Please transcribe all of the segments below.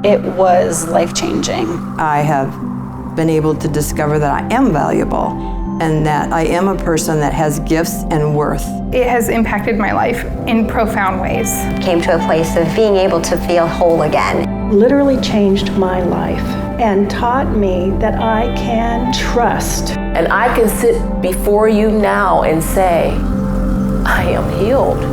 It was life-changing. I have been able to discover that I am valuable and that I am a person that has gifts and worth. It has impacted my life in profound ways. Came to a place of being able to feel whole again. Literally changed my life and taught me that I can trust. And I can sit before you now and say, I am healed.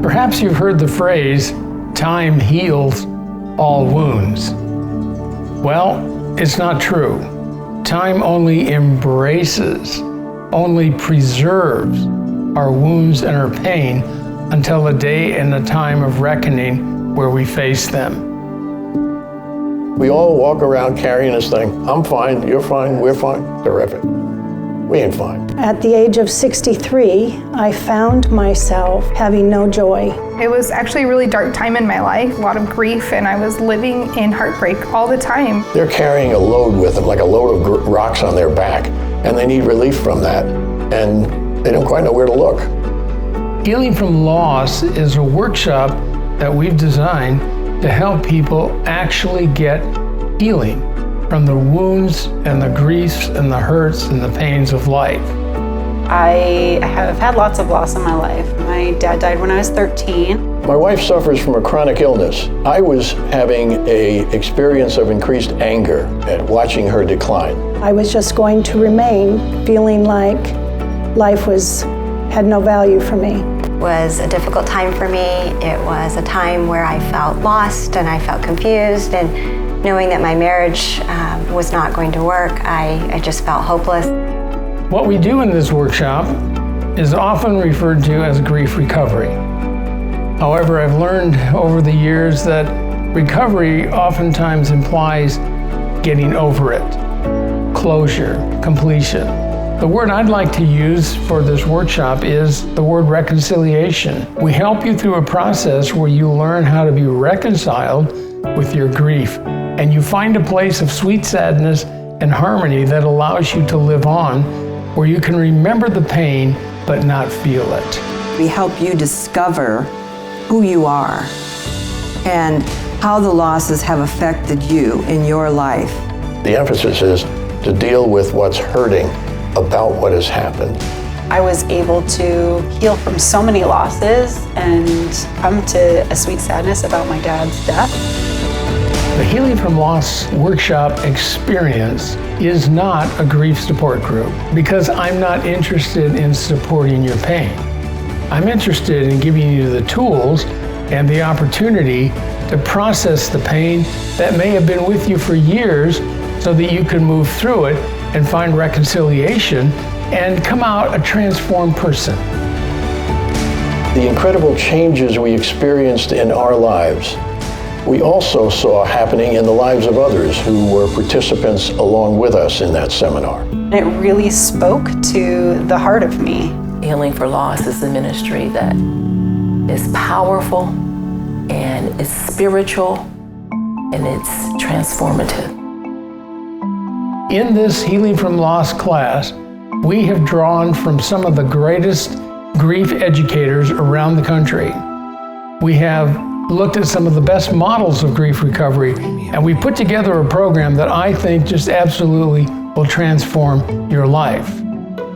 Perhaps you've heard the phrase, time heals all wounds. Well, it's not true. Time only embraces, only preserves our wounds and our pain until a day and a time of reckoning where we face them. We all walk around carrying this thing. I'm fine, you're fine, we're fine. Terrific. We ain't fine. At the age of 63, I found myself having no joy. It was actually a really dark time in my life, a lot of grief, and I was living in heartbreak all the time. They're carrying a load with them, like a load of rocks on their back, and they need relief from that, and they don't quite know where to look. Healing from Loss is a workshop that we've designed to help people actually get healing from the wounds and the griefs and the hurts and the pains of life. I have had lots of loss in my life. My dad died when I was 13. My wife suffers from a chronic illness. I was having an experience of increased anger at watching her decline. I was just going to remain feeling like life had no value for me. It was a difficult time for me. It was a time where I felt lost and I felt confused, and knowing that my marriage was not going to work, I just felt hopeless. What we do in this workshop is often referred to as grief recovery. However, I've learned over the years that recovery oftentimes implies getting over it, closure, completion. The word I'd like to use for this workshop is the word reconciliation. We help you through a process where you learn how to be reconciled with your grief, and you find a place of sweet sadness and harmony that allows you to live on, where you can remember the pain but not feel it. We help you discover who you are and how the losses have affected you in your life. The emphasis is to deal with what's hurting about what has happened. I was able to heal from so many losses and come to a sweet sadness about my dad's death. The Healing from Loss workshop experience is not a grief support group because I'm not interested in supporting your pain. I'm interested in giving you the tools and the opportunity to process the pain that may have been with you for years so that you can move through it and find reconciliation and come out a transformed person. The incredible changes we experienced in our lives, we also saw happening in the lives of others who were participants along with us in that seminar. It really spoke to the heart of me. Healing for Loss is a ministry that is powerful and it's spiritual and it's transformative. In this Healing from Loss class, we have drawn from some of the greatest grief educators around the country. We have looked at some of the best models of grief recovery, and we put together a program that I think just absolutely will transform your life.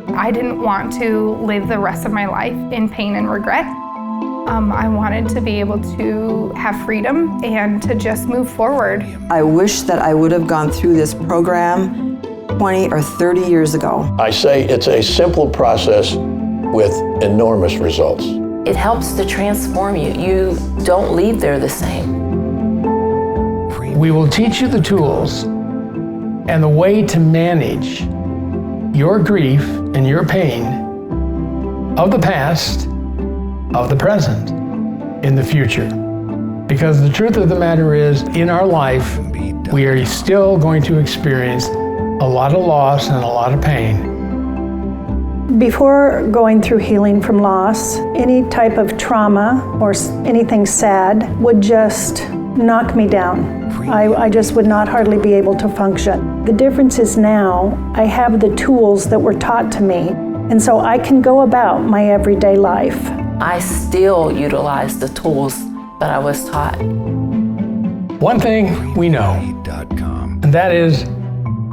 I didn't want to live the rest of my life in pain and regret. I wanted to be able to have freedom and to just move forward. I wish that I would have gone through this program 20 or 30 years ago. I say it's a simple process with enormous results. It helps to transform you. You don't leave there the same. We will teach you the tools and the way to manage your grief and your pain of the past, of the present, in the future. Because the truth of the matter is, in our life, we are still going to experience a lot of loss and a lot of pain. Before going through Healing from Loss, any type of trauma or anything sad would just knock me down. I just would not hardly be able to function. The difference is now I have the tools that were taught to me And so I can go about my everyday life. I still utilize the tools that I was taught. One thing we know, and that is,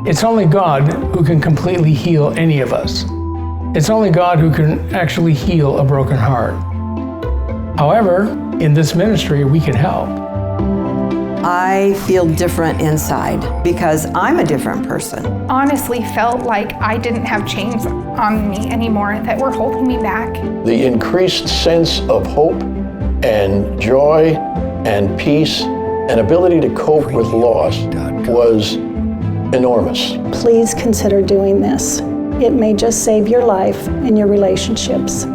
it's only God who can completely heal any of us. It's only God who can actually heal a broken heart. However, in this ministry, we can help. I feel different inside because I'm a different person. Honestly felt like I didn't have chains on me anymore that were holding me back. The increased sense of hope and joy and peace and ability to cope with loss was enormous. Please consider doing this. It may just save your life and your relationships.